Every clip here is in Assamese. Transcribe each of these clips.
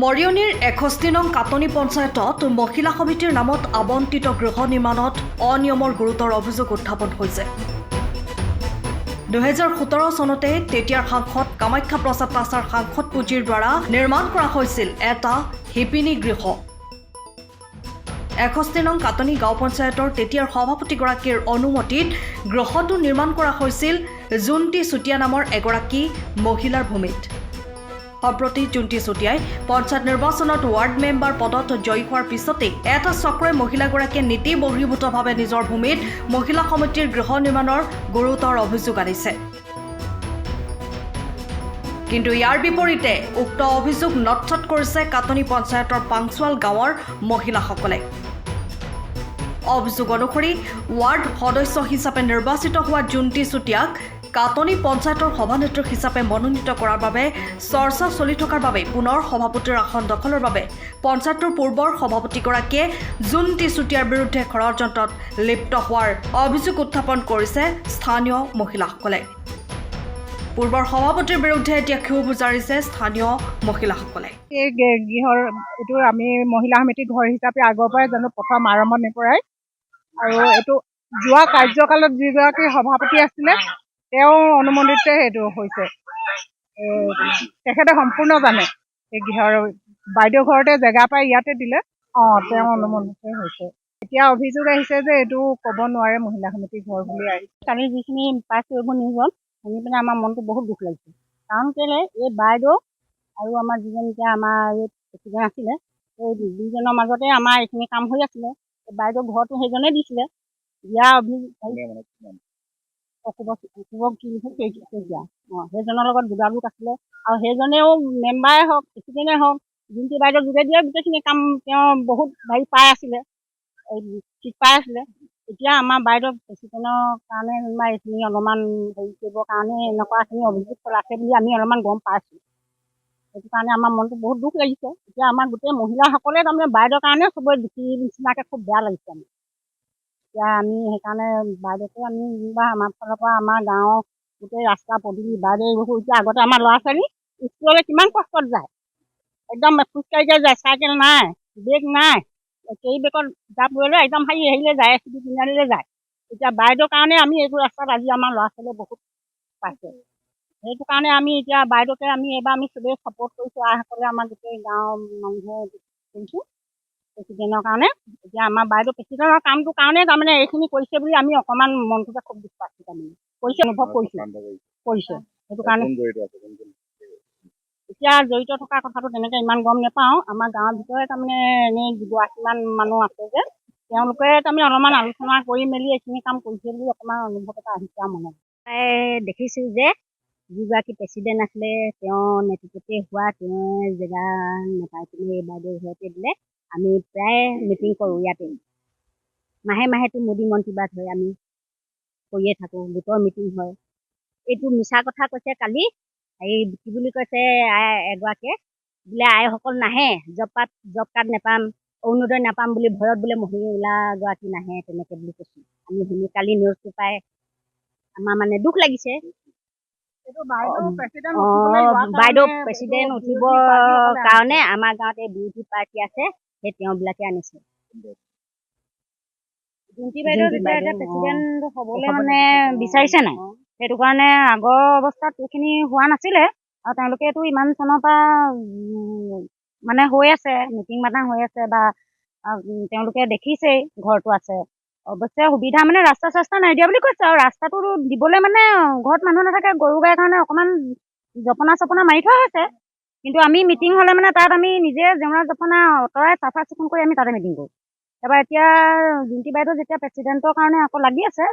মৰিয়নিৰ 61 নং কাটনি পঞ্চায়তত মহিলা সমিতিৰ নামত আবণ্টিত গৃহ নিৰ্মাণত অনিয়মৰ গুৰুতৰ অভিযোগ উত্থাপন হৈছে। 2017 চনতে তেতিয়াৰ সাংসদ কামাখ্যা প্ৰসাদ তাছাৰ সাংসদ পুঁজিৰ দ্বাৰা নিৰ্মাণ কৰা হৈছিল এটা শিপিনী গৃহ। 61 নং কাটনি গাঁও পঞ্চায়তৰ তেতিয়াৰ সভাপতিগৰাকীৰ অনুমতিত গৃহটো নিৰ্মাণ কৰা হৈছিল জুণ্টি চুতীয়া নামৰ এগৰাকী মহিলাৰ ভূমিত। সম্প্ৰতি জুণ্টি চুতীয়াই পঞ্চায়ত নিৰ্বাচনত ৱাৰ্ড মেম্বাৰ পদত জয়ী হোৱাৰ পিছতেই এটা চক্ৰই মহিলাগৰাকীয়ে নীতি বহিৰ্ভূতভাৱে নিজৰ ভূমিত মহিলা সমিতিৰ গৃহ নিৰ্মাণৰ গুৰুতৰ অভিযোগ আনিছে। কিন্তু ইয়াৰ বিপৰীতে উক্ত অভিযোগ নথ্থত কৰিছে কাটনি পঞ্চায়তৰ পাংচোৱাল গাঁৱৰ মহিলাসকলে। অভিযোগ অনুসৰি ৱাৰ্ড সদস্য হিচাপে নিৰ্বাচিত হোৱা জুণ্টি চুতীয়াক কাটনি পঞ্চায়তৰ সভানেত্ৰী হিচাপে মনোনীত কৰাৰ বাবে চৰ্চা চলি থকাৰ বাবে পুনৰ সভাপতিৰ আসন দখলৰ বাবে পঞ্চায়তৰ পূৰ্বৰ সভাপতিগৰাকীয়ে জুণ্টি চুতীয়াৰ বিৰুদ্ধে ষড়যন্ত্ৰত লিপ্ত হোৱাৰ অভিযোগ উত্থাপন কৰিছে স্থানীয় মহিলাসকলে। পূৰ্বৰ সভাপতিৰ বিৰুদ্ধে এতিয়া ক্ষোভ জাৰিছে স্থানীয় মহিলাসকলে। এই গৃহৰ এইটো আমি মহিলা সমিতি ঘৰ হিচাপে আগৰ পৰাই জানো, প্ৰথম আৰম্ভণিৰ পৰাই। আৰু এইটো যোৱা কাৰ্যকালত যিগৰাকী সভাপতি আছিলে তেওঁ অনুমোদিত এইটো হৈছে। তেখেতে সম্পূৰ্ণ জানে এই গৃহৰ বাইদেউ ঘৰতে জেগা পাই ইয়াতে দিলে। তেওঁ অনুমোদিত হৈছে। এতিয়া অভিযোগ আহিছে যে এইটো ক'ব নোৱাৰে মহিলা সমিতি ঘৰ বুলি আহিছে। কালি যিখিনি পাইছোঁ এইবোৰ নিউজত শুনি পিনে আমাৰ মনটো বহুত দুখ লাগিছে। কাৰণ কেলৈ এই বাইদেউ আৰু আমাৰ যিজন এতিয়া আমাৰ এই প্ৰেচিডেণ্ট আছিলে, এই দুইজনৰ মাজতে আমাৰ এইখিনি কাম হৈ আছিলে। বাইদেউ ঘৰটো সেইজনে দিছিলে। দিয়া সেইজনৰ লগত যোগাযোগ আছিলে আৰু সেইজনেও মেম্বাৰে হওক প্ৰেচিডেণ্টে হওক যোনটি বাইদেউ যোগেদিয়ে গোটেইখিনি কাম তেওঁ বহুত হেৰি পাই আছিলে, ঠিক পাই আছিলে। এতিয়া আমাৰ বাইদেউ প্ৰেচিডেণ্টৰ কাৰণে যেনিবা এইখিনি অলপমান হেৰি কৰিবৰ কাৰণে এনেকুৱাখিনি অভিযোগ চলাইছে বুলি আমি অলপমান গম পাইছোঁ। সেইটো কাৰণে আমাৰ মনটো বহুত দুখ লাগিছে। এতিয়া আমাৰ গোটেই মহিলাসকলে তাৰমানে বাইদেউৰ কাৰণে চবৰে দুখী নিচিনাকৈ খুব বেয়া লাগিছে। এতিয়া আমি সেইকাৰণে বাইদেউকে আমি যেনিবা আমাৰ ফালৰ পৰা আমাৰ গাঁৱৰ গোটেই ৰাস্তা পদূলি বাইদেউ এইবোৰ এতিয়া আগতে আমাৰ ল'ৰা ছোৱালী স্কুললৈ কিমান কষ্টত যায়, একদম খোজকাঢ়িকে যায়, চাইকেল নাই, বেগ নাই, কেৰি বেগত কিতাপ লৈ একদম হেৰিলৈ যায়, এচুটি তিনিআলিলৈ যায়। এতিয়া বাইদেউৰ কাৰণে আমি এইটো ৰাস্তাত আজি আমাৰ ল'ৰা ছোৱালীয়ে বহুত পাইছে। সেইটো কাৰণে আমি এতিয়া বাইদেউকে আমি এইবাৰ আমি চবেই ছাপোৰ্ট কৰিছোঁ। আইসকলে আমাৰ গোটেই গাঁৱৰ মানুহে কৰিছোঁ প্ৰেচিডেণ্টৰ কাৰণে। এতিয়া আমাৰ বাইদেউ প্ৰেচিডেণ্টৰ কামটোৰ কাৰণে তাৰমানে এইখিনি কৰিছে বুলি আমি অকণমান মনটোতে খুব দুখ পাইছোঁ। তাৰমানে কৰিছে, অনুভৱ কৰিছে সেইটো কাৰণে। এতিয়া জড়িত থকা কথাটো তেনেকৈ ইমান গম নাপাওঁ। আমাৰ গাঁৱৰ ভিতৰত তাৰমানে এনেই দুগৰাকীমান মানুহ আছে যে তেওঁলোকে তাৰমানে অলপমান আলোচনা কৰি মেলি এইখিনি কাম কৰিছে বুলি অকণমান অনুভৱ এটা আহিছে আৰু মনত। দেখিছোঁ যে যিগৰাকী প্ৰেচিডেণ্ট আছিলে তেওঁ নেতৃত্বতে হোৱা তেওঁ জেগা নাপাই পিনে বাইদেউ ঘৰতে দিলে। আমি প্ৰায় মিটিং কৰোঁ ইয়াতে, মাহে মাহেতো মোদী মন্ত্ৰীবাদ হয়, আমি কৰিয়ে থাকোঁ, গোটৰ মিটিং হয়। এইটো মিছা কথা কৈছে কালি, হেৰি কি বুলি কৈছে এগৰাকীয়ে বোলে আইসকল নাহে, জব কাৰ্ড নাপাম, অৰুণোদয় নাপাম বুলি ভয়ত বোলে মহিলাগৰাকী নাহে তেনেকৈ বুলি কৈছোঁ। আমি শুনি কালি নিউজটো পাই আমাৰ মানে দুখ লাগিছে। বাইদেউ প্ৰেচিডেণ্ট উঠিবৰ কাৰণে আমাৰ গাঁৱত এই বিৰোধী পাৰ্টি আছে, সেই তেওঁবিলাকে আনিছে। জুণ্টি বাইদেউ প্ৰেচিডেণ্ট হ'বলৈ মানে বিচাৰিছে নাই, সেইটো কাৰণে আগৰ অৱস্থাত এইখিনি হোৱা নাছিলে। আৰু তেওঁলোকেতো ইমান চনৰ পৰা মানে হৈ আছে, মিটিং মাটাং হৈ আছে বা তেওঁলোকে দেখিছেই ঘৰটো আছে। অৱশ্যে সুবিধা মানে ৰাস্তা চাস্তা নাই দিয়া বুলি কৈছে। আৰু ৰাস্তাটো দিবলৈ মানে ঘৰত মানুহ নাথাকে, গৰু গাইৰ কাৰণে অকণমান জপনা চপনা মাৰি থোৱা হৈছে। কিন্তু আমি মিটিং হ'লে মানে তাত আমি নিজে জেওৰা জপনা আঁতৰাই চাফা চিকুণ কৰি আমি তাতে মিটিং কৰোঁ। তাৰপৰা এতিয়া জুণ্টি বাইদেউ যেতিয়া প্ৰেচিডেণ্টৰ কাৰণে আকৌ লাগি আছে,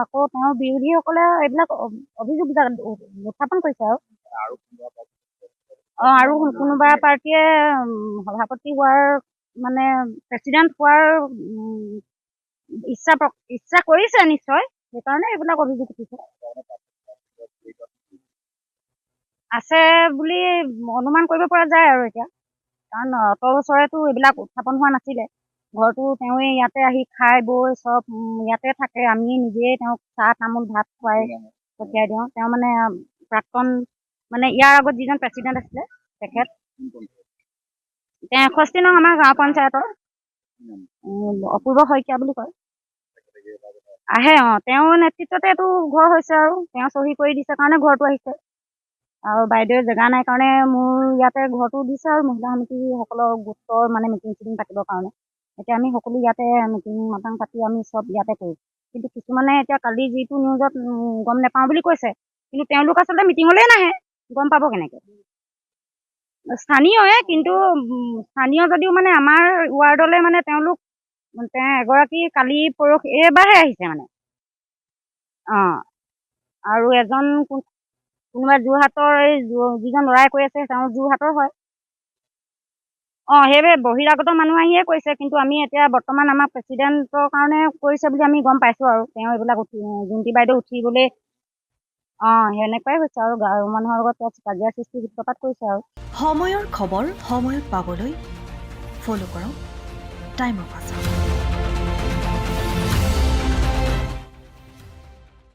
আকৌ তেওঁৰ বিৰোধীসকলে এইবিলাক অভিযোগ উত্থাপন কৰিছে। আৰু কোনোবা পাৰ্টীয়ে সভাপতি হোৱাৰ মানে প্ৰেচিডেণ্ট হোৱাৰ ইচ্ছা কৰিছে নিশ্চয়, সেইকাৰণে এইবিলাক অভিযোগ উঠিছে। আছে বুলি অনুমান কৰিব পৰা যায় আৰু এতিয়া, কাৰণ অত বছৰেতো এইবিলাক উত্থাপন হোৱা নাছিলে। ঘৰটো তেওঁৱে ইয়াতে আহি খাই বৈ চব ইয়াতে থাকে, আমি নিজেই তেওঁক চাহ তামোল ভাত খুৱাই পঠিয়াই দিওঁ। তেওঁ মানে প্ৰাক্তন মানে ইয়াৰ আগত যিজন প্ৰেচিডেণ্ট আছিলে তেখেত 63 নং আমাৰ গাঁও পঞ্চায়তৰ অপূৰ্ব শইকীয়া বুলি কয়। আহে তেওঁৰ নেতৃত্বতে এইটো ঘৰ হৈছে আৰু তেওঁ চহী কৰি দিছে কাৰণে ঘৰটো আহিছে আৰু বাইদেৱে জেগা নাই কাৰণে মোৰ ইয়াতে ঘৰটো দিছে আৰু মহিলা সমিতিসকলৰ গোটৰ মানে মিটিং চিটিং পাতিবৰ কাৰণে এতিয়া আমি সকলো ইয়াতে মিটিং মাটাং পাতি আমি চব ইয়াতে কৰোঁ। কিন্তু কিছুমানে এতিয়া কালি যিটো নিউজত গম নাপাওঁ বুলি কৈছে, কিন্তু তেওঁলোক আচলতে মিটিঙলৈ নাহে, গম পাব কেনেকৈ? স্থানীয়ই, কিন্তু স্থানীয় যদিও মানে আমাৰ ৱাৰ্ডলৈ মানে তেওঁলোক এগৰাকী কালি পৰহি এইবাৰহে আহিছে মানে। আৰু এজন কোনোবা যোৰহাটৰ এই যিজন ল'ৰাই কৈ আছে তেওঁ যোৰহাটৰ হয়। সেইবাবে বহিৰাগত মানুহ আহিয়ে কৈছে, কিন্তু আমি এতিয়া বৰ্তমান আমাৰ প্ৰেচিডেণ্টৰ কাৰণে কৰিছে বুলি আমি গম পাইছোঁ আৰু তেওঁ এইবিলাক জোনটি বাইদেউ উঠিবলৈ সেনেকুৱাই হৈছে আৰু গাঁৱৰ মানুহৰ লগত কাজিয়া সৃষ্টি সূত্ৰপাত কৰিছে আৰু। সময়ৰ খবৰ সময়ত পাবলৈ ফ'ল' কৰক টাইম অফ আছাম।